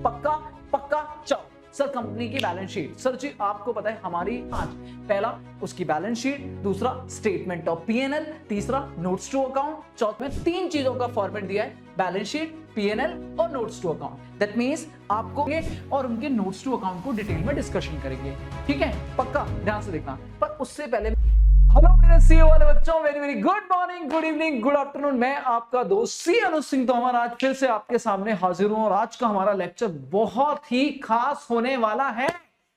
पक्का पक्का चलो सर कंपनी की बैलेंस शीट। सर जी आपको पता है हमारी आज पहला उसकी बैलेंस शीट, दूसरा स्टेटमेंट ऑफ पीएनएल, तीसरा नोट्स टू अकाउंट, चौथे में 3 चीजों का फॉर्मेट दिया है, बैलेंस शीट, पीएनएल और notes to account. That means आपको और उनके नोट्स टू अकाउंट को डिटेल में डिस्कशन करेंगे, ठीक है, पक्का ध्यान से देखना। पर उससे पहले हेलो मेरे सीए वाले बच्चों, very very good morning, good evening, good afternoon. मैं आपका दोस्त सी अनुज सिंह तोमर आज फिर से आपके सामने हाजिर हूं और आज का हमारा लेक्चर बहुत ही खास होने वाला है।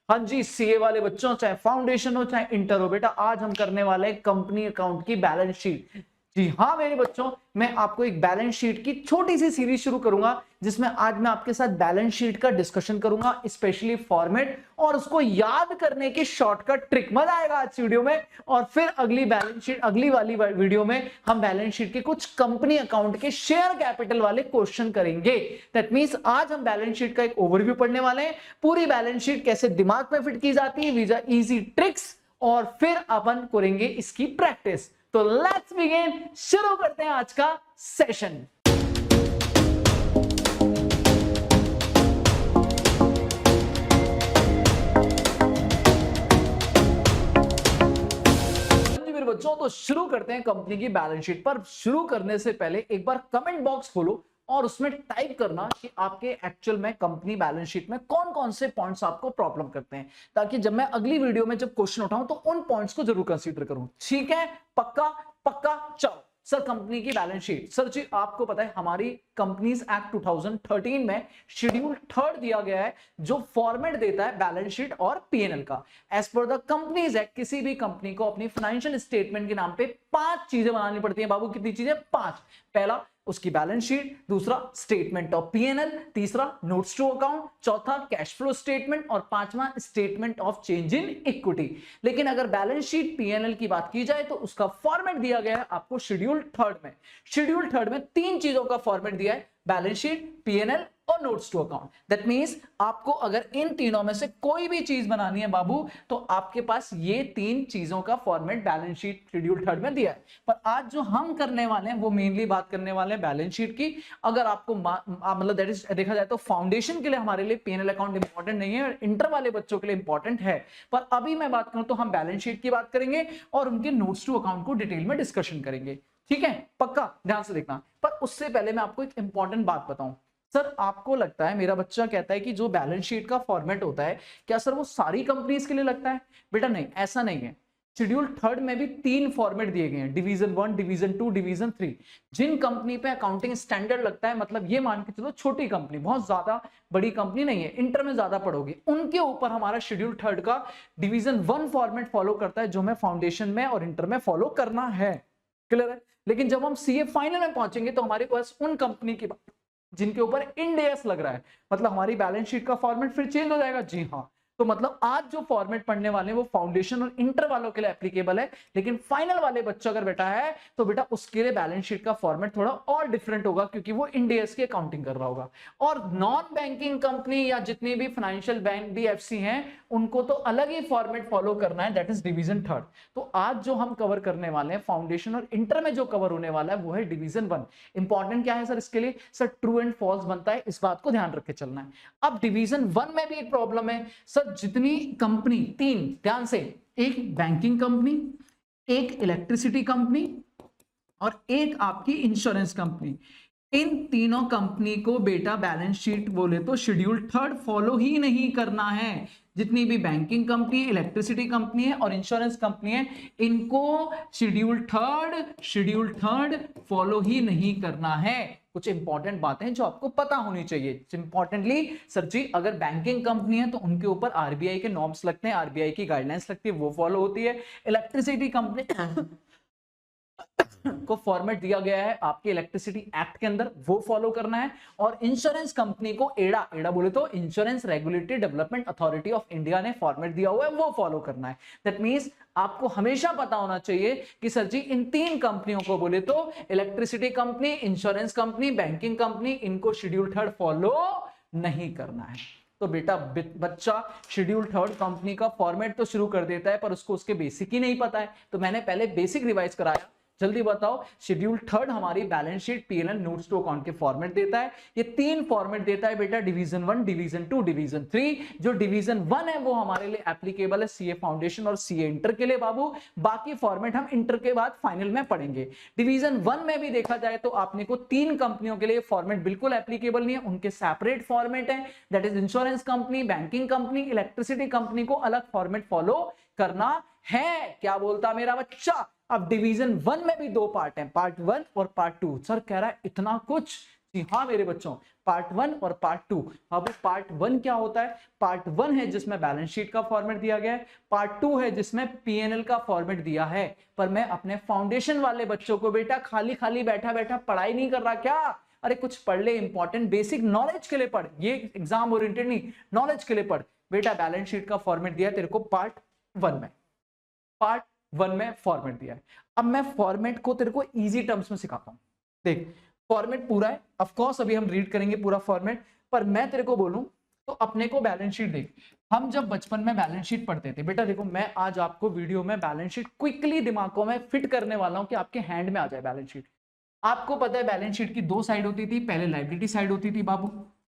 हाँ जी सीए वाले बच्चों, चाहे फाउंडेशन हो चाहे इंटर हो, बेटा आज हम करने वाले हैं कंपनी अकाउंट की बैलेंस शीट। जी हाँ मेरे बच्चों, मैं आपको एक बैलेंस शीट की छोटी सी सीरीज शुरू करूंगा जिसमें आज मैं आपके साथ बैलेंस शीट का डिस्कशन करूंगा, स्पेशली फॉर्मेट और उसको याद करने की शॉर्टकट ट्रिक। मजा आएगा आज वीडियो में। और फिर अगली बैलेंस शीट, अगली वाली वीडियो में हम बैलेंस शीट के कुछ कंपनी अकाउंट के शेयर कैपिटल वाले क्वेश्चन करेंगे। दैट मींस आज हम बैलेंस शीट का एक ओवरव्यू पढ़ने वाले हैं, पूरी बैलेंस शीट कैसे दिमाग में फिट की जाती है, विद इजी ट्रिक्स, और फिर अपन करेंगे इसकी प्रैक्टिस। तो लेट्स बिगिन, शुरू करते हैं आज का सेशन। मेरे बच्चों तो शुरू करते हैं कंपनी की बैलेंस शीट। पर शुरू करने से पहले एक बार कमेंट बॉक्स खोलो और उसमें टाइप करना कि आपके एक्चुअल में कंपनी बैलेंस शीट में कौन कौन से पॉइंट्स आपको प्रॉब्लम करते हैं, ताकि जब मैं अगली वीडियो में जब क्वेश्चन उठाऊं तो उन पॉइंट्स को जरूर कंसीडर करूं। ठीक है, पक्का पक्का चलो सर कंपनी की बैलेंस शीट। सर जी आपको पता है हमारी कंपनीज एक्ट 2013 में शेड्यूल 3 दिया गया है जो फॉर्मेट देता है बैलेंस शीट और पीएनएल का। As per the companies act किसी भी कंपनी को अपनी फाइनेंशियल स्टेटमेंट के नाम पे 5 चीजें बनानी पड़ती हैं। बाबू कितनी चीजें? 5। पहला उसकी बैलेंस शीट, दूसरा स्टेटमेंट ऑफ पीएनएल, तीसरा नोट्स टू अकाउंट, चौथा कैश फ्लो स्टेटमेंट और पांचवा statement of change in equity. लेकिन अगर बैलेंस शीट पीएनएल की बात की जाए तो उसका फॉर्मेट दिया गया है आपको शेड्यूल 3 में। शेड्यूल 3 में 3 चीजों का फॉर्मेट दिया है, बैलेंस शीट, पीएनएल और notes to account. That means आपको अगर इन तीनों में से कोई भी चीज बनानी है बाबू तो आपके पास ये 3 चीजों का फॉर्मेट बैलेंस शीट शेड्यूल 3 में दिया है। पर आज जो हम करने वाले हैं वो मेनली बात करने वाले हैं बैलेंस शीट की। अगर आपको मतलब दैट इज देखा जाए तो फाउंडेशन के लिए हमारे लिए पीएनएल अकाउंट इंपॉर्टेंट नहीं है, इंटर वाले बच्चों के लिए इंपॉर्टेंट है। पर अभी मैं बात करूं तो हम बैलेंस शीट की बात करेंगे और उनके नोट्स टू अकाउंट को डिटेल में डिस्कशन करेंगे। ठीक है, पक्का ध्यान से देखना। पर उससे पहले मैं आपको एक इंपॉर्टेंट बात बताऊं। सर आपको लगता है, मेरा बच्चा कहता है कि जो बैलेंस शीट का फॉर्मेट होता है क्या सर वो सारी कंपनीज के लिए लगता है? बेटा नहीं, ऐसा नहीं है। शेड्यूल 3 में भी 3 फॉर्मेट दिए गए हैं, डिवीजन 1, डिवीजन 2, डिवीजन 3। जिन कंपनी पे अकाउंटिंग स्टैंडर्ड लगता है, मतलब ये मान के चलो छोटी कंपनी, बहुत ज्यादा बड़ी कंपनी नहीं है, इंटर में ज्यादा पढ़ोगे, उनके ऊपर हमारा शेड्यूल 3 का डिवीजन 1 फॉर्मेट फॉलो करता है जो हमें फाउंडेशन में और इंटर में फॉलो करना है। क्लियर है? लेकिन जब हम सीए फाइनल में पहुंचेंगे तो हमारे पास उन कंपनी की बात जिनके ऊपर इंड एस लग रहा है, मतलब हमारी बैलेंस शीट का फॉर्मेट फिर चेंज हो जाएगा। जी हाँ, तो मतलब आज जो फॉर्मेट पढ़ने वाले हैं वो फाउंडेशन और इंटर वालों के लिए एप्लीकेबल है, लेकिन फाइनल वाले बच्चों अगर बेटा है तो बेटा उसके लिए बैलेंस शीट का फॉर्मेट थोड़ा और डिफरेंट होगा, क्योंकि वो इंड एस की अकाउंटिंग कर रहा होगा। और नॉन बैंकिंग कंपनी या जितनी भी फाइनेंशियल बैंक बीएफसी हैं उनको तो अलग ही फॉर्मेट फॉलो करना है, दैट इज डिवीजन 3। तो आज जो हम कवर करने वाले हैं फाउंडेशन और इंटर में जो कवर होने वाला है वो है डिवीजन 1। इंपॉर्टेंट क्या है सर इसके लिए? सर ट्रू एंड फॉल्स बनता है, इस बात को ध्यान रख के चलना है। अब डिवीजन 1 में भी एक प्रॉब्लम है सर, जितनी कंपनी, 3 ध्यान से, एक बैंकिंग कंपनी, एक इलेक्ट्रिसिटी कंपनी और एक आपकी इंश्योरेंस कंपनी, इन तीनों कंपनी को बेटा बैलेंस शीट बोले तो शेड्यूल 3 फॉलो ही नहीं करना है। जितनी भी बैंकिंग कंपनी, इलेक्ट्रिसिटी कंपनी है और इंश्योरेंस कंपनी है, इनको शेड्यूल 3 फॉलो ही नहीं करना है। कुछ इंपॉर्टेंट बातें जो आपको पता होनी चाहिए। इंपॉर्टेंटली सर जी अगर बैंकिंग कंपनी है तो उनके ऊपर आरबीआई के नॉर्म्स लगते हैं, आरबीआई की गाइडलाइंस लगती है, वो फॉलो होती है। इलेक्ट्रिसिटी कंपनी को फॉर्मेट दिया गया है आपके इलेक्ट्रिसिटी एक्ट के अंदर, वो फॉलो करना है। और इंश्योरेंस कंपनी को एडा बोले तो insurance regulatory development authority of India ने फॉर्मेट दिया हुआ है, वो फॉलो करना है। दैट मींस आपको हमेशा पता होना चाहिए कि सर जी इन 3 कंपनियों को बोले तो electricity company, insurance company, banking company, इनको शेड्यूल 3 फॉलो नहीं करना है। तो बेटा बच्चा शेड्यूल 3 कंपनी का फॉर्मेट तो शुरू कर देता है पर उसको उसके बेसिक ही नहीं पता है। तो मैंने पहले बेसिक रिवाइज कराया जल्दी बताओ। शेड्यूल थर्ड हमारी balance sheet, PNL, notes to account के फॉर्मेट देता है। ये 3 फॉर्मेट देता है बेटा, डिवीजन 1, डिवीजन 2, डिवीजन 3। जो डिवीजन 1 है वो हमारे लिए एप्लीकेबल है सीए फाउंडेशन और सीए इंटर के लिए बाबू। बाकी फॉर्मेट हम इंटर के बाद फाइनल में पढ़ेंगे। डिवीजन 1 में भी देखा जाए तो आपने को 3 कंपनियों के लिए फॉर्मेट बिल्कुल एप्लीकेबल नहीं है, उनके सेपरेट फॉर्मेट है। That is insurance company, banking company, electricity company को अलग फॉर्मेट फॉलो करना है। क्या बोलता मेरा बच्चा? अब डिवीजन 1 में भी 2 पार्ट हैं, पार्ट 1 और पार्ट 2। सर कह रहा है इतना कुछ? जी हाँ मेरे बच्चों, पार्ट 1 और पार्ट 2। अब पार्ट 1 क्या होता है? पार्ट 1 है जिसमें बैलेंस शीट का फॉर्मेट दिया गया है, पार्ट 2 है जिसमें पीएनएल का फॉर्मेट दिया है। पर मैं अपने फाउंडेशन वाले बच्चों को बेटा खाली खाली बैठा बैठा पढ़ाई नहीं कर रहा क्या? अरे कुछ पढ़ ले, इंपॉर्टेंट बेसिक नॉलेज के लिए पढ़, ये एग्जाम ओरिएंटेड नहीं, नॉलेज के लिए पढ़ बेटा। बैलेंस शीट का फॉर्मेट दिया तेरे को पार्ट 1 में, पार्ट 1 में फॉर्मेट दिया है। अब मैं फॉर्मेट को तेरे को इजी टर्म्स में सिखाता हूं। देख फॉर्मेट पूरा है, ऑफ कोर्स अभी हम रीड करेंगे पूरा फॉर्मेट, पर मैं तेरे को बोलूं तो अपने को बैलेंस शीट देख। हम जब बचपन में बैलेंस शीट पढ़ते थे बेटा, देखो मैं आज आपको वीडियो में बैलेंस शीट क्विकली दिमागों में फिट करने वाला हूं कि आपके हैंड में आ जाए बैलेंस शीट। आपको पता है बैलेंस शीट की 2 साइड होती थी, पहले लायबिलिटी साइड होती थी बाबू,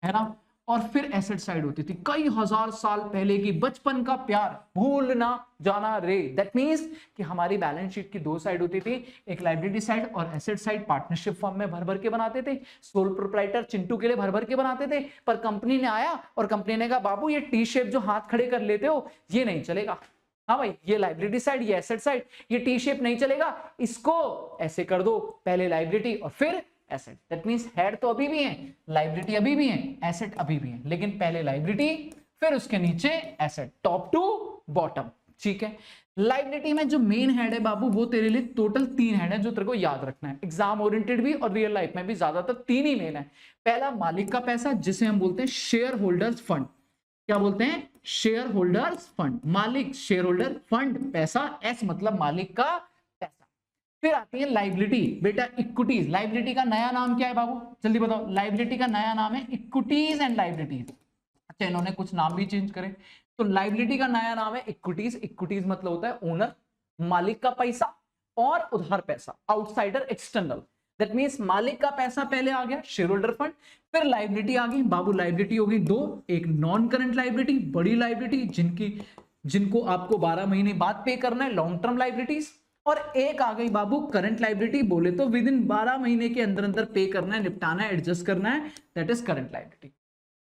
है ना, और फिर एसेट साइड होती थी। कई हजार साल पहले की बचपन का प्यार भूल ना जाना रे। दैट मींस कि हमारी बैलेंस शीट की 2 साइड होती थी, एक लायबिलिटी साइड और एसेट साइड। पार्टनरशिप फॉर्म में भर भर के बनाते थे, सोल प्रोप्राइटर चिंटू के लिए भर भर के बनाते थे। पर कंपनी ने आया और कंपनी ने कहा बाबू ये टी शेप जो हाथ खड़े कर लेते हो ये नहीं चलेगा। हाँ भाई, ये लायबिलिटी साइड, ये एसेट साइड, ये टी शेप नहीं चलेगा, इसको ऐसे कर दो, पहले लायबिलिटी और फिर एसेट। दैट मींस हेड तो अभी भी है, लायबिलिटी अभी भी है, एसेट अभी भी है, लेकिन पहले लायबिलिटी फिर उसके नीचे एसेट, टॉप टू बॉटम। ठीक है, लायबिलिटी में जो मेन हेड है बाबू वो तेरे लिए टोटल 3 हेड है जो तेरे को याद रखना है। एग्जाम ओरिएंटेड भी और रियल लाइफ में भी ज्यादातर 3 ही मेन है। पहला मालिक का पैसा जिसे हम बोलते हैं शेयर होल्डर्स फंड। क्या बोलते हैं? Share holders fund. मालिक शेयर होल्डर, फंड पैसा, एस मतलब मालिक का पैसा। फिर आती है लायबिलिटी बेटा, इक्विटीज। लायबिलिटी का नया नाम क्या है बाबू? जल्दी बताओ। लायबिलिटी का नया नाम है इक्विटीज एंड लायबिलिटीज। अच्छा इन्होंने कुछ नाम भी चेंज करे, तो लायबिलिटी का नया नाम है इक्विटीज। इक्विटीज मतलब होता है ओनर, मालिक का पैसा और उधार पैसा, आउटसाइडर, एक्सटर्नल। दैट मींस मालिक का पैसा पहले आ गया शेयर होल्डर फंड, फिर लायबिलिटी आ गई बाबू। लायबिलिटी हो गई 2, एक नॉन करंट लायबिलिटी, बड़ी लायबिलिटी जिनको आपको 12 महीने बाद पे करना है, लॉन्ग टर्म लायबिलिटीज, और एक आ गई बाबू करंट लायबिलिटी, बोले तो विद इन 12 महीने के अंदर अंदर पे करना है, निपटाना है, एडजस्ट करना है, दैट इज करंट लायबिलिटी।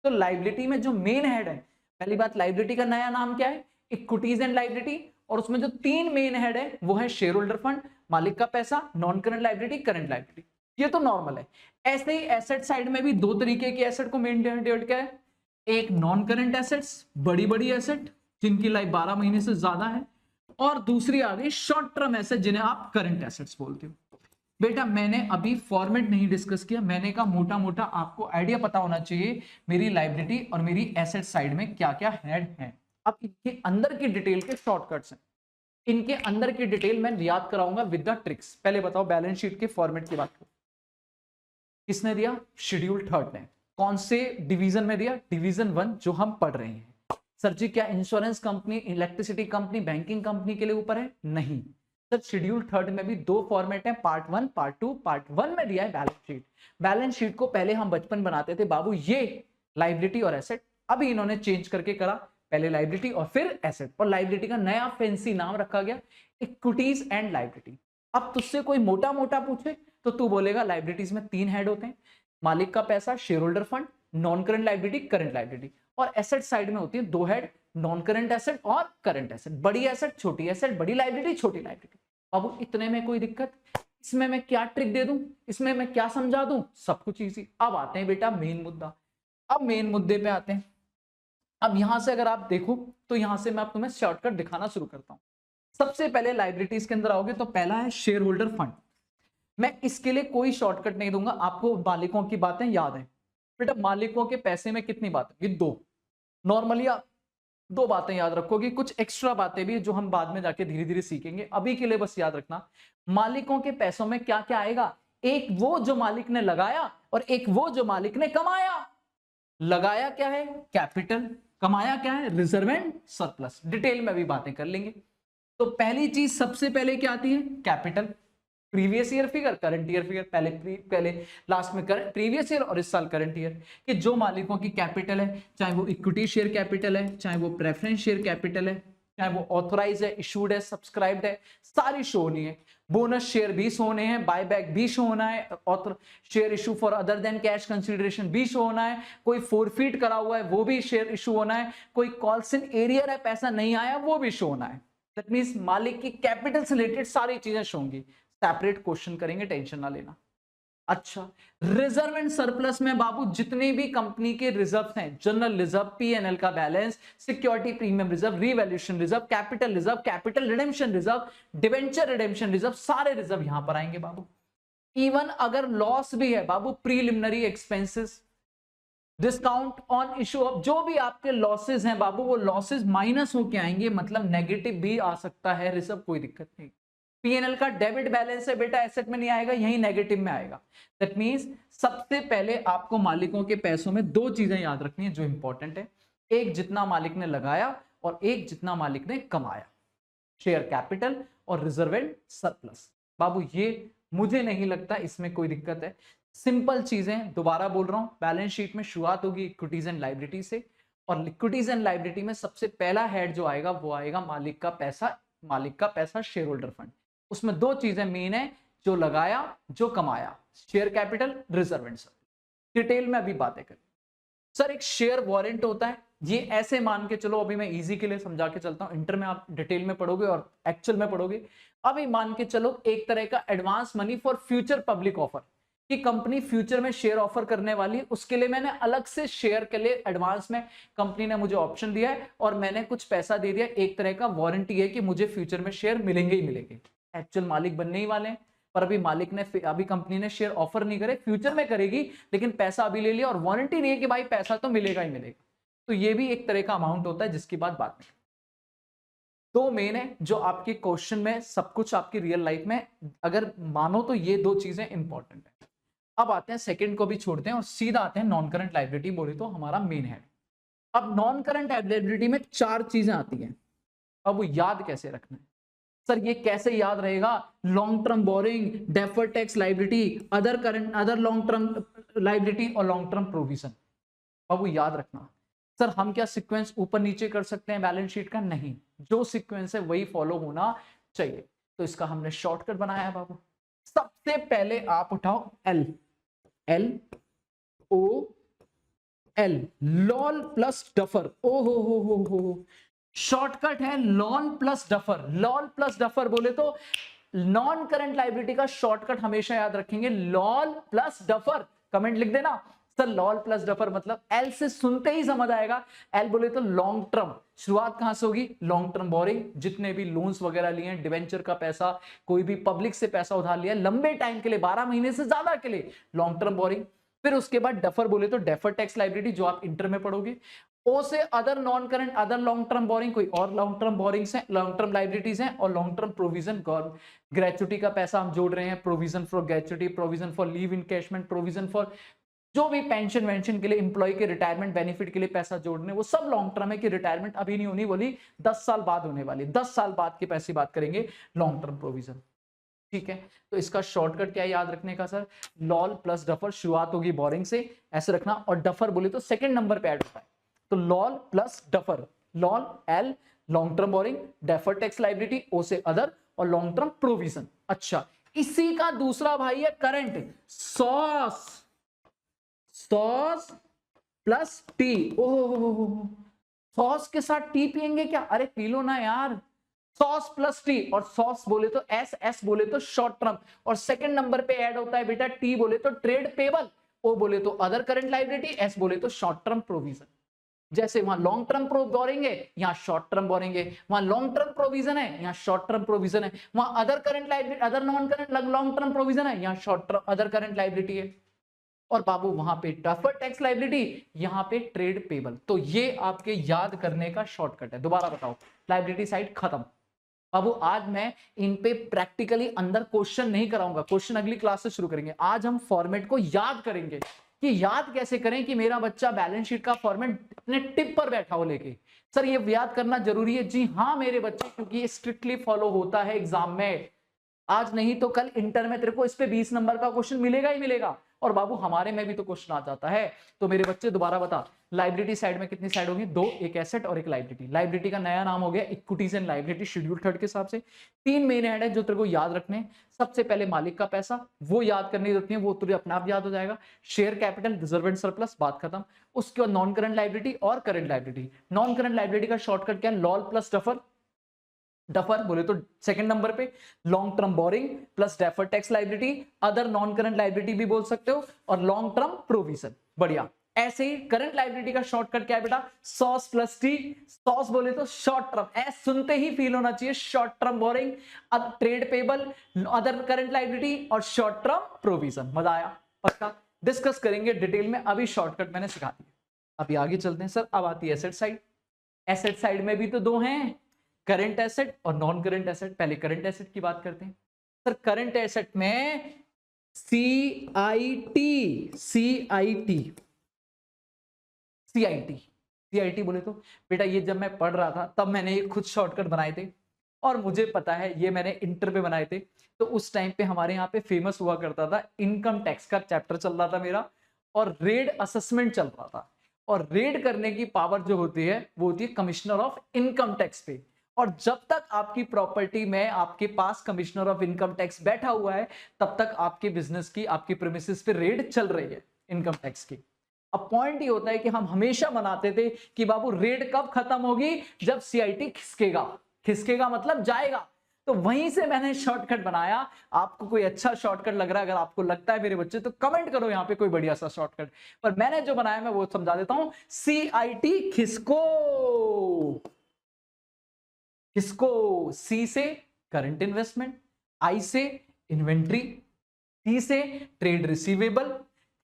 तो लायबिलिटी में जो मेन हेड है, पहली बात लायबिलिटी का नया नाम क्या है? इक्विटीज एंड लायबिलिटी, और उसमें जो 3 मेन हेड है वो है शेयर होल्डर फंड, मालिक का पैसा, non current liability, current liability. ये तो नॉर्मल है। ऐसे ही एसेट साइड में भी 2 तरीके के एसेट को मेन हेड क्या है? एक नॉन करंट एसेट्स, बड़ी बड़ी एसेट जिनकी लाइफ 12 महीने से ज्यादा है, और दूसरी आ गई शॉर्ट टर्म एसेट जिन्हें आप करंट एसेट्स बोलते हो। बेटा मैंने अभी फॉर्मेट नहीं डिस्कस किया, मैंने कहा मोटा मोटा आपको आइडिया पता होना चाहिए मेरी लायबिलिटी और मेरी एसेट साइड में क्या क्या हेड है। अब इनके अंदर की डिटेल के शॉर्टकट्स हैं, इनके अंदर की डिटेल मैं याद कराऊंगा विद द ट्रिक्स। पहले बताओ बैलेंस शीट के फॉर्मेट की बात करो, किसने दिया? शेड्यूल थर्ड ने। कौन से डिवीजन में दिया? डिवीजन 1 जो हम पढ़ रहे हैं। सर जी क्या insurance company, electricity company, banking company के लिए ऊपर है? नहीं सर, शेड्यूल थर्ड में भी 2 फॉर्मेट है, पार्ट 1 पार्ट 2। पार्ट 1 में दिया है बैलेंस शीट। बैलेंस शीट को पहले हम बचपन बनाते थे बाबू ये लायबिलिटी और एसेट, अभी इन्होंने चेंज करके करा, पहले लायबिलिटी और फिर एसेट, और लायबिलिटी का नया फैंसी नाम रखा गया इक्विटीज एंड लायबिलिटी। अब तुझसे कोई मोटा मोटा पूछे तो तू बोलेगा लायबिलिटीज में 3 हेड होते हैं, मालिक का पैसा, share holder fund, non current liability, current liability, और एसेट साइड में होती है 2 हेड, नॉन करंट एसेट और करंट एसेट। बड़ी एसेट, छोटी एसेट, बड़ी लायबिलिटी, छोटी लायबिलिटी। बाबू इतने में कोई दिक्कत? इसमें मैं क्या ट्रिक दे दूं, इसमें मैं क्या समझा दूं? सब कुछ इजी। अब आते हैं बेटा मेन मुद्दा। अब मेन मुद्दे पे आते हैं। अब यहां से अगर आप देखो तो यहां से मैं तुम्हें शॉर्टकट दिखाना शुरू करता हूं। सबसे पहले लायबिलिटीज के अंदर आओगे तो पहला है शेयर होल्डर फंड। मैं इसके लिए कोई शॉर्टकट नहीं दूंगा, आपको मालिकों की बातें याद है बेटा। मालिकों के पैसे में कितनी बातें? ये 2। नॉर्मली आप 2 बातें याद रखोगे, कुछ एक्स्ट्रा बातें भी जो हम बाद में जाके धीरे धीरे सीखेंगे। अभी के लिए बस याद रखना मालिकों के पैसों में क्या क्या आएगा। एक वो जो मालिक ने लगाया और एक वो जो मालिक ने कमाया। लगाया क्या है? कैपिटल। कमाया क्या है? Reserve and surplus. डिटेल में भी बातें कर लेंगे। तो पहली चीज सबसे पहले क्या आती है? Capital. Previous year figure, current year figure, पहले लास्ट में प्रीवियस ईयर और इस साल करंट ईयर, कि जो मालिकों की कैपिटल है, चाहे वो इक्विटी शेयर कैपिटल है, चाहे वो प्रेफरेंस शेयर कैपिटल है, चाहे वो ऑथराइज है, इशूड है, सब्सक्राइब्ड है, सारी शो होनी है। बोनस शेयर भी शो होने हैं, बायबैक भी शो होना है, और share issue for other than cash consideration भी शो होना है, कोई फोरफीट करा हुआ है वो भी शेयर इशू होना है, कोई कॉल्स इन एरियर है पैसा नहीं आया वो भी शो होना है। दैट मींस मालिक की कैपिटल से रिलेटेड सारी चीजें शो होंगी। सेपरेट क्वेश्चन करेंगे, टेंशन ना लेना। अच्छा, रिजर्व एंड सरप्लस में बाबू जितने भी कंपनी के रिजर्व हैं, जनरल रिजर्व, पीएनएल का balance, security premium reserve, revaluation reserve, capital redemption reserve, debenture redemption reserve, सारे रिजर्व यहां पर आएंगे बाबू। इवन अगर लॉस भी है बाबू, preliminary expenses, discount on issue of, जो भी आपके लॉसेस हैं बाबू, वो लॉसेस माइनस होके आएंगे, मतलब नेगेटिव भी आ सकता है रिजर्व, कोई दिक्कत नहीं। पीएनएल का डेबिट बैलेंस है बेटा, एसेट में नहीं आएगा, यही नेगेटिव में आएगा। दैट मींस सबसे पहले आपको मालिकों के पैसों में दो चीजें याद रखनी है जो इंपॉर्टेंट है, एक जितना मालिक ने लगाया और एक जितना मालिक ने कमाया, शेयर कैपिटल और रिजर्व एंड सरप्लस। बाबू ये मुझे नहीं लगता इसमें कोई दिक्कत है, सिंपल चीजें, दोबारा बोल रहा हूं, बैलेंस शीट में शुरुआत होगी इक्विटीज एंड लायबिलिटी से, और इक्विटीज एंड लायबिलिटी में सबसे पहला हेड जो आएगा वो आएगा मालिक का पैसा शेयर होल्डर फंड। उसमें दो चीजें मेन है, जो लगाया जो कमाया, share capital, reserve and surplus. Detail में अभी बातें करें। सर एक शेयर वारंट होता है, ये ऐसे मान के चलो, अभी मैं इजी के लिए समझा के चलता हूं, इंटर में आप डिटेल में पढ़ोगे और एक्चुअल में पढ़ोगे। अभी मान के चलो एक तरह का advance money for future public offer, कि कंपनी फ्यूचर में शेयर ऑफर करने वाली, उसके लिए मैंने अलग से शेयर के लिए एडवांस में कंपनी ने मुझे ऑप्शन दिया है और मैंने कुछ पैसा दे दिया, एक तरह का वारंटी है कि मुझे फ्यूचर में शेयर मिलेंगे ही मिलेंगे। एक्चुअल मालिक बनने ही वाले हैं, पर अभी कंपनी ने शेयर ऑफर नहीं करे, फ्यूचर में करेगी, लेकिन पैसा अभी ले लिया और वारंटी नहीं है कि भाई पैसा तो मिलेगा ही मिलेगा। तो ये भी एक तरह का अमाउंट होता है, जिसकी बात में दो मेन है जो आपके क्वेश्चन में, सब कुछ आपकी रियल लाइफ में अगर मानो तो ये दो चीजें इंपॉर्टेंट है। अब आते हैं सेकंड को भी छोड़ते हैं और सीधा आते हैं नॉन करंट लायबिलिटी, बोले तो हमारा मेन है। अब नॉन करंट लायबिलिटी में चार चीजें आती हैं, अब वो याद कैसे रखना है? सर ये कैसे याद रहेगा? Long term boring, deferred tax liability, other long term liability और लॉन्ग टर्म प्रोविजन। अब वो याद रखना। सर हम क्या सीक्वेंस ऊपर नीचे कर सकते हैं बैलेंस शीट का? नहीं, जो सीक्वेंस है वही फॉलो होना चाहिए। तो इसका हमने शॉर्टकट बनाया है बाबू। सबसे पहले आप उठाओ L O L, lol plus duffer. ओ हो, शॉर्टकट है lol plus duffer. Lol plus duffer बोले तो नॉन करंट लायबिलिटी का शॉर्टकट हमेशा याद रखेंगे, लॉल प्लस डफर। कमेंट लिख देना सर, लॉल प्लस डफर मतलब एल से सुनते ही समझ आएगा। एल बोले तो लॉन्ग टर्म, शुरुआत कहां से होगी? लॉन्ग टर्म बोरिंग, जितने भी लोन्स वगैरह लिए हैं, डिवेंचर का पैसा, कोई भी पब्लिक से पैसा उधार लिया लंबे टाइम के लिए, 12 महीने से ज्यादा के लिए, लॉन्ग टर्म बोरिंग। फिर उसके बाद डफर बोले तो डेफर टैक्स लायबिलिटी, जो आप इंटर में पढ़ोगे। ओ से other non current, other long term boring, कोई और लॉन्ग टर्म बोरिंग्स हैं, लॉन्ग टर्म लायबिलिटीज हैं, और लॉन्ग टर्म प्रोविजन, ग्रेचुटी का पैसा हम जोड़ रहे हैं, provision for gratuity, provision for leave encashment, provision for जो भी पेंशन वेंशन के लिए, इंप्लॉय के रिटायरमेंट बेनिफिट के लिए पैसा जोड़ने, वो सब लॉन्ग टर्म है कि रिटायरमेंट अभी नहीं होनी वाली, 10 साल बाद होने वाली, 10 साल बाद के पैसे बात करेंगे, लॉन्ग टर्म प्रोविजन। ठीक है, तो इसका शॉर्टकट क्या याद रखने का सर? लॉल प्लस डफर, शुरुआत होगी बोरिंग से, ऐसे रखना। और डफर बोले तो सेकंड नंबर पे ऐड होता है, तो lol plus duffer, lol L long term borrowing, defer tax liability, O से अदर, और लॉन्ग टर्म प्रोविजन। अच्छा, इसी का दूसरा भाई है करंट, सॉस प्लस टी। ओह, सॉस के साथ टी पियेंगे क्या? अरे पी लो ना यार, सॉस प्लस टी। और सॉस बोले तो एस बोले तो शॉर्ट टर्म, और सेकंड नंबर पे ऐड होता है बेटा टी बोले तो ट्रेड पेबल, ओ बोले तो अदर करंट लायबिलिटी, एस बोले तो शॉर्ट टर्म प्रोविजन। जैसे वहां लॉन्ग टर्म बोरिंग है, यहाँ शॉर्ट टर्म बोरिंग है, वहां लॉन्ग टर्म प्रोविजन है, यहाँ शॉर्ट टर्म प्रोविजन है, वहां other current liability, other non current long term provision है, यहाँ short term other current liability है। और बाबू वहां पे डेफर्ड टैक्स लायबिलिटी, यहाँ पे ट्रेड पेबल। तो ये आपके याद करने का शॉर्टकट है। दोबारा बताओ, लायबिलिटी साइड खत्म। बाबू आज मैं इन पे प्रैक्टिकली अंदर क्वेश्चन नहीं कराऊंगा, क्वेश्चन अगली क्लास से शुरू करेंगे। आज हम फॉर्मेट को याद करेंगे कि याद कैसे करें कि मेरा बच्चा बैलेंस शीट का फॉर्मेट अपने टिप पर बैठा हो लेके। सर ये याद करना जरूरी है? जी हाँ मेरे बच्चे, क्योंकि ये स्ट्रिक्टली फॉलो होता है एग्जाम में। आज नहीं तो कल इंटर में तेरे को इस पे 20 नंबर का क्वेश्चन मिलेगा ही मिलेगा। और बाबू हमारे में भी तो क्वेश्चन आ जाता है। तो मेरे बच्चे दोबारा बता, लाइबिलिटी साइड में कितनी साइड होगी? दो, एक एसेट और एक लाइबिलिटी। लाइबिलिटी का नया नाम हो गया इक्विटीज एंड लाइबिलिटी शेड्यूल 3 के हिसाब से। तीन मेन हेड है जो तेरे को याद रखने हैं। सबसे पहले मालिक का पैसा, वो याद करने की जरूरत नहीं है, वो तुझे अपने आप याद हो जाएगा। Share capital, reserve and surplus, बात खत्म। उसके बाद नॉन करंट लाइबिलिटी और current liability. Non current liability का शॉर्टकट क्या है? Lol plus duffer. डफर बोले तो सेकंड नंबर पे long term boring plus defer tax liability, other non current liability भी बोल सकते हो, और लॉन्ग टर्म प्रोविजन। बढ़िया। ऐसे ही करंट लाइबिलिटी का शॉर्टकट क्या है बेटा? Sauce plus T. सॉस बोले तो शॉर्ट टर्म, एस सुनते ही फील होना चाहिए, short term borrowing, trade payable, other current liability और शॉर्ट टर्म प्रोविजन। मजा आया? पक्का डिस्कस करेंगे डिटेल में, अभी शॉर्टकट मैंने सिखा दिया। अभी आगे चलते हैं सर। अब आती है एसेट साइड। एसेट साइड में भी तो दो हैं, करंट एसेट और नॉन करंट एसेट। पहले करंट एसेट की बात करते हैं सर। करंट एसेट में सीआईटी, सीआईटी, सीआईटी, सीआईटी बोले तो बेटा ये जब मैं पढ़ रहा था तब मैंने ये खुद शॉर्टकट बनाए थे, और मुझे पता है ये मैंने इंटर पे बनाए थे। तो उस टाइम पे हमारे यहाँ पे फेमस हुआ करता था, इनकम टैक्स का चैप्टर चल रहा था मेरा, और रेड असेसमेंट चल रहा था। और रेड करने की पावर जो होती है वो होती है कमिश्नर ऑफ इनकम टैक्स पे। और जब तक आपकी प्रॉपर्टी में आपके पास कमिश्नर ऑफ इनकम टैक्स बैठा हुआ है, तब तक आपके बिजनेस की, आपकी प्रेमिसेस पे रेड चल रही है इनकम टैक्स की। अब पॉइंट ये होता है कि हम हमेशा मनाते थे कि बाबू रेड कब खत्म होगी? जब सीआईटी खिसकेगा। खिसकेगा मतलब जाएगा। तो वहीं से मैंने शॉर्टकट बनाया। आपको कोई अच्छा शॉर्टकट लग रहा है, अगर आपको लगता है मेरे बच्चे, तो कमेंट करो यहाँ पे कोई बढ़िया सा शॉर्टकट। पर मैंने जो बनाया मैं वो समझा देता हूं। सीआईटी खिसको। किसको? सी से करंट इन्वेस्टमेंट, आई से इन्वेंट्री, टी से ट्रेड रिसीवेबल,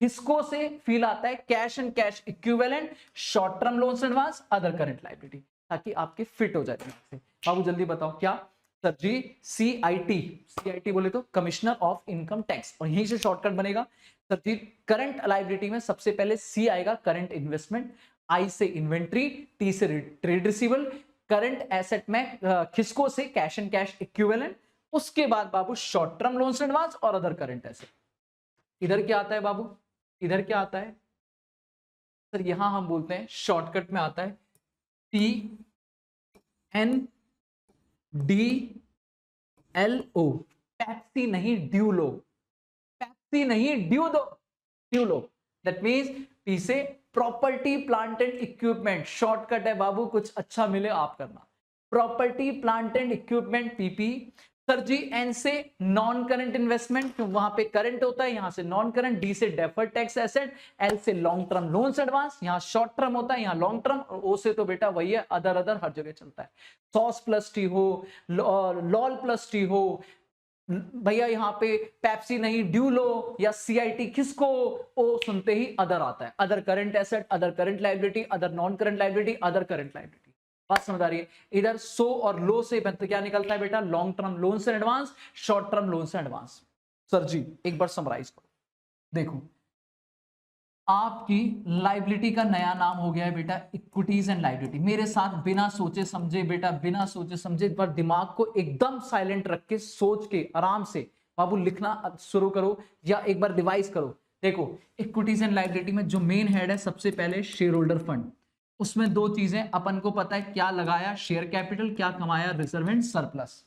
किसको से फील आता है cash and cash equivalent, short term loans advance, other current liability, ताकि आपके फिट हो जाए। बाबू जल्दी बताओ क्या? सर जी सीआईटी। सीआईटी बोले तो कमिश्नर ऑफ इनकम टैक्स, और यहीं से शॉर्टकट बनेगा। सर जी करंट लायबिलिटी में सबसे पहले सी आएगा, करंट इन्वेस्टमेंट, आई से इन्वेंट्री, टी से ट्रेड रिसीवेबल, करंट एसेट में किसको से कैश एंड कैश इक्विवेलेंट, उसके बाद बाबू शॉर्ट टर्म लोन्स एडवांस और अदर करंट एसेट। इधर क्या आता है बाबू? इधर क्या आता है सर? यहां हम बोलते हैं शॉर्टकट में आता है T N D L O. Pepsi नहीं ड्यूलो, पैप्सी नहीं ड्यूलो। दैट मींस पी से property plant and equipment. Shortcut है बाबू, कुछ अच्छा मिले आप करना। Property plant and equipment PP. Sir ji N से नॉन करंट इन्वेस्टमेंट, वहां पे करंट होता है, यहां से नॉन करंट। डी से डेफर्ड टैक्स एसेट, एल से लॉन्ग टर्म लोन्स एडवांस, यहां शॉर्ट टर्म होता है, यहां लॉन्ग टर्म। और ओ से तो बेटा वही है, अदर अदर हर जगह चलता है। सॉस प्लस टी हो, लॉल प्लस टी हो, भैया यहाँ पे पैप्सी नहीं ड्यूलो, या सीआईटी किसको, ओ सुनते ही अदर आता है। Other current asset, other current liability, other non current liability, other current liability. बात समझ आ रही है? इधर सो और लो से क्या निकलता है बेटा? Long term loans and advance, short term loans and advance. Sir ji एक बार समराइज करो। देखो आपकी लाइबिलिटी का नया नाम हो गया है बेटा इक्विटीज एंड लाइबिलिटी। मेरे साथ बिना सोचे समझे बेटा, बिना सोचे समझे, पर दिमाग को एकदम साइलेंट रख के सोच के आराम से बाबू लिखना शुरू करो, या एक बार रिवाइज करो। देखो इक्विटीज एंड लाइबिलिटी में जो मेन हेड है, सबसे पहले शेयर होल्डर फंड। उसमें दो चीजें अपन को पता है, क्या लगाया शेयर कैपिटल, क्या कमाया रिजर्व एंड सरप्लस।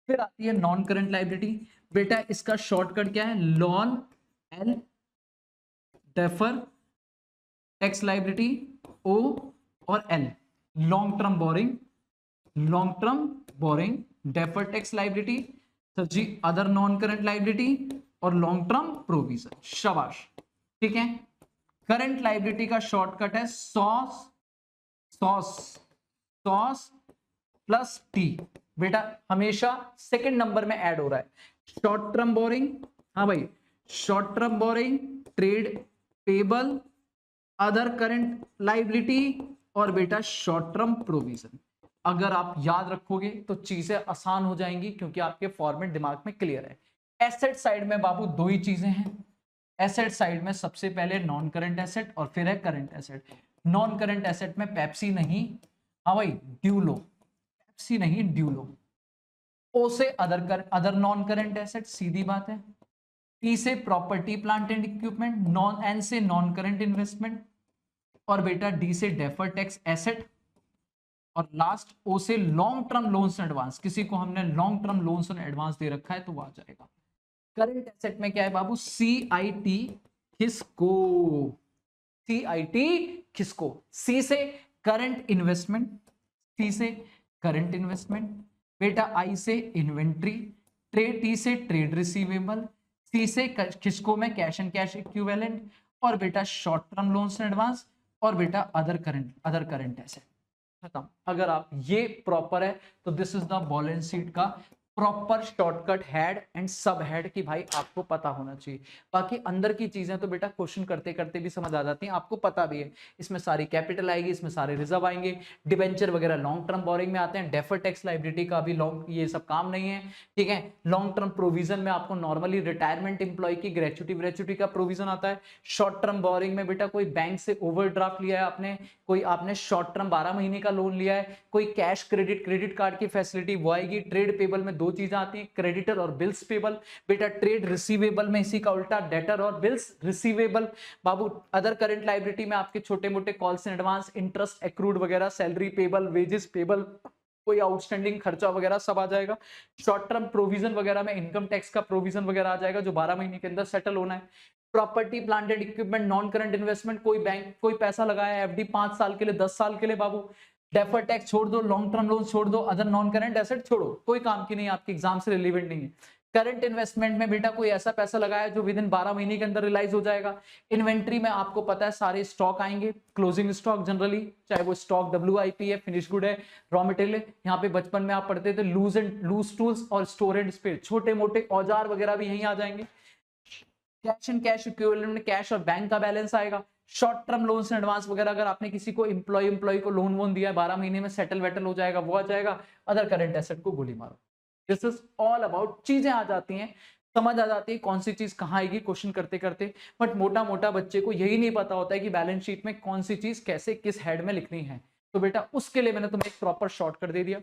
फिर आती है नॉन करंट लाइबिलिटी। बेटा इसका शॉर्टकट क्या है? Lol L, defer tax liability O और L. Long term borrowing, long term borrowing, defer tax liability, sir ji other non current liability, और लॉन्ग टर्म प्रोविजन। शाबाश, ठीक है। करंट लाइबिलिटी का शॉर्टकट है sauce, sauce, sauce plus T. बेटा हमेशा second number में ऐड हो रहा है। शॉर्ट टर्म बोरिंग, हाँ भाई, short term borrowing, trade payable, other current liability, और बेटा शॉर्ट टर्म प्रोविजन। अगर आप याद रखोगे तो चीजें आसान हो जाएंगी, क्योंकि आपके फॉर्मेट दिमाग में क्लियर है। एसेट साइड में बाबू दो ही चीजें हैं। एसेट साइड में सबसे पहले नॉन करंट एसेट और फिर है current asset. Non current asset में पेप्सी नहीं, हाँ भाई ड्यूलो, पेप्सी नहीं ड्यूलो। ओ से अदर नॉन करंट एसेट, सीधी बात है। टी से property plant and equipment, N से नॉन करंट इन्वेस्टमेंट, और बेटा डी से डेफर्ड टैक्स एसेट, और लास्ट ओ से लॉन्ग टर्म लोन्स एडवांस। किसी को हमने long term loans and advance दे रखा है तो वो आ जाएगा। करंट एसेट में क्या है बाबू, CIT किसको, CIT किसको, सी से करंट इन्वेस्टमेंट, सी से करंट इन्वेस्टमेंट, बेटा आई से इन्वेंट्री, टी से ट्रेड रिसीवेबल, सी से किसको में कैश एंड कैश इक्विवेलेंट, और बेटा short term loans and advance, और बेटा अदर करंट एसेट। खत्म। अगर आप ये प्रॉपर है तो this is the balance sheet का प्रॉपर शॉर्टकट हेड एंड सब हेड की भाई आपको पता होना चाहिए। बाकी अंदर की चीजें तो बेटा क्वेश्चन करते करते भी समझ आ जाती हैं, आपको पता भी है। इसमें सारी कैपिटल आएगी, इसमें सारे रिजर्व आएंगे, डिबेंचर वगैरह लॉन्ग टर्म बोरिंग में आते हैं, डेफर्ड टैक्स लायबिलिटी का भी लॉन्ग ये सब काम नहीं है, ठीक है। लॉन्ग टर्म प्रोविजन में आपको नॉर्मली रिटायरमेंट एम्प्लॉय की ग्रेचुटी का प्रोविजन आता है। शॉर्ट टर्म बोरिंग में बेटा कोई बैंक से ओवरड्राफ्ट लिया है आपने, कोई आपने शॉर्ट टर्म 12 महीने का लोन लिया है, कोई कैश क्रेडिट कार्ड की फैसिलिटी वो आएगी। ट्रेड पेबल में दो चीजें आती हैं, क्रेडिटर और बिल्स पेबल। बेटा ट्रेड रिसीवेबल में इसी का उल्टा, डेटर और बिल्स रिसीवेबल। बाबू अदर करंट लायबिलिटी में आपके छोटे मोटे calls in advance, interest accrued वगैरह, सैलरी पेबल, वेजेस पेबल, कोई आउटस्टैंडिंग खर्चा वगैरह सब आ जाएगा। शॉर्ट टर्म प्रोविजन वगैरह में इनकम टैक्स का प्रोविजन वगैरह आ जाएगा जो 12 महीने के अंदर सेटल होना है। Property plant and equipment, non current investment, कोई बैंक कोई पैसा लगाया है FD 5 साल के लिए 10 साल के लिए, बाबू डेफर्ड टैक्स छोड़ दो, लॉन्ग टर्म लोन छोड़ दो, अदर नॉन करंट एसेट छोड़ो, कोई काम की नहीं, आपके एग्जाम से रिलेवेंट नहीं है। करंट इन्वेस्टमेंट में बेटा कोई ऐसा पैसा लगाया जो विद इन 12 महीने के अंदर रिलाइज हो जाएगा। इन्वेंट्री में आपको पता है सारे स्टॉक आएंगे, क्लोजिंग स्टॉक जनरली, चाहे वो स्टॉक WIP है, फिनिश गुड है, रॉ मटेरियल है। यहाँ पे बचपन में आप पढ़ते थे लूज टूल्स और स्टोर एंड स्पेयर, छोटे मोटे औजार वगैरह भी यहीं आ जाएंगे। कैश एंड कैश इक्विवेलेंट में कैश और बैंक का बैलेंस आएगा। Short term loans and advance वगैरह, अगर आपने किसी को एम्प्लॉय को लोन वोन दिया है 12 महीने में सेटल वेटल हो जाएगा, वो आ जाएगा। अदर करंट एसेट को गोली मारो। दिस इज ऑल अबाउट, चीजें आ जाती हैं, समझ आ जाती है कौन सी चीज कहाँ आएगी क्वेश्चन करते करते। बट मोटा मोटा बच्चे को यही नहीं पता होता है कि बैलेंस शीट में कौन सी चीज कैसे किस हेड में लिखनी है। तो बेटा उसके लिए मैंने तुम्हें एक प्रॉपर शॉर्टकट दे दिया,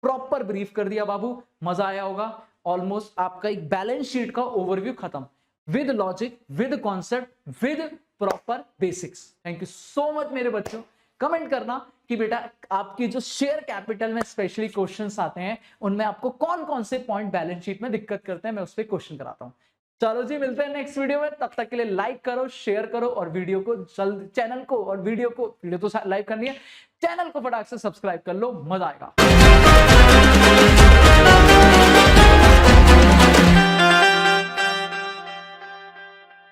प्रॉपर ब्रीफ कर दिया बाबू, मजा आया होगा। ऑलमोस्ट आपका एक बैलेंस शीट का ओवरव्यू खत्म, with logic, with concept, with proper basics. Thank you so much मेरे बच्चों। कमेंट करना कि बेटा आपकी जो शेयर कैपिटल में स्पेशली क्वेश्चंस आते हैं उनमें आपको कौन कौन से पॉइंट बैलेंस शीट में दिक्कत करते हैं, मैं उस पर क्वेश्चन कराता हूं। चलो जी, मिलते हैं नेक्स्ट वीडियो में, तब तक के लिए लाइक करो, शेयर करो, और वीडियो को जल्द चैनल को और वीडियो तो लाइव करनी है, चैनल को फटाक से सब्सक्राइब कर लो, मजा आएगा।